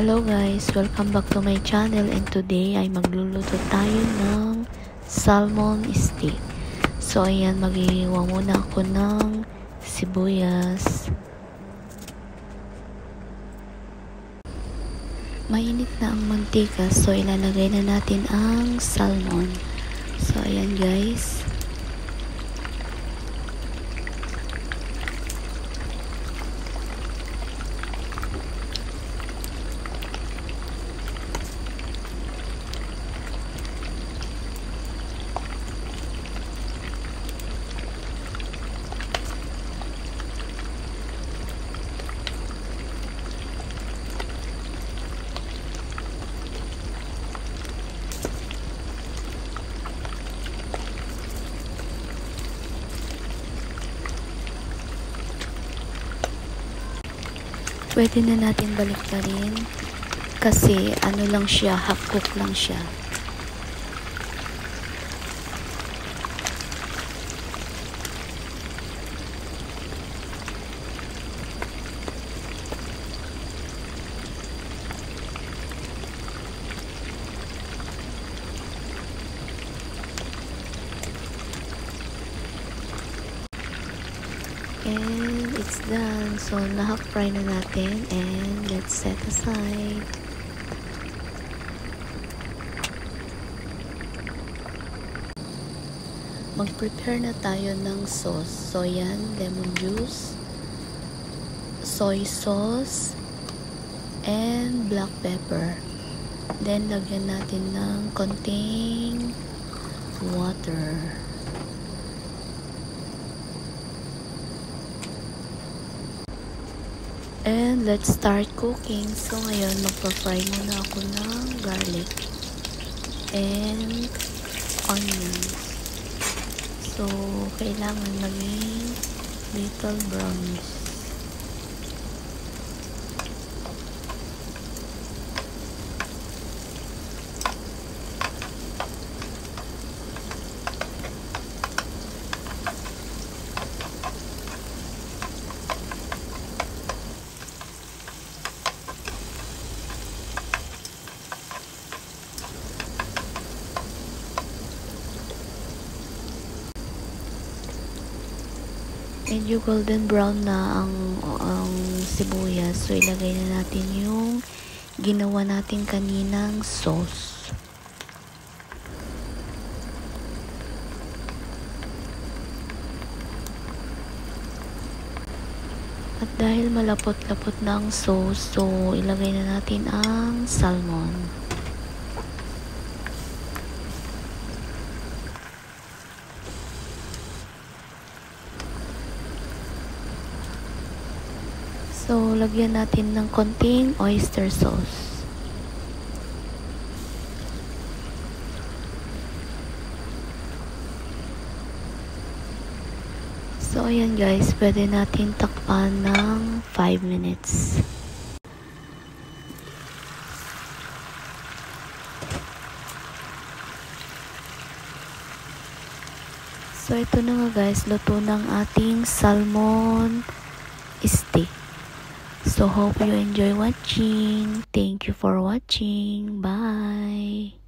Hello guys, welcome back to my channel, and today ay magluluto tayo ng salmon steak. So ayan, maghihiwa muna ako ng sibuyas. Mainit na ang mantika, so ilalagay na natin ang salmon. So ayan guys. Pwede na natin baliktarin kasi ano lang siya, half cook lang siya. And it's done. So, na-half fry na natin and let's set aside. Mag-prepare na tayo ng sauce. So, yan, lemon juice, soy sauce, and black pepper. Then, lagyan natin ng konting water. And let's start cooking. So ngayon, magpa-fry muna ako ng garlic and onions. So kailangan maging little brownish. Medyo golden brown na ang sibuyas. So, ilagay na natin yung ginawa natin kaninang sauce. At dahil malapot-lapot na ang sauce, so ilagay na natin ang salmon. So, lagyan natin ng konting oyster sauce. So, ayan guys, pwede natin takpan ng 5 minutes. So, ito na nga guys, luto ng ating salmon steak. So, hope you enjoy watching. Thank you for watching. Bye!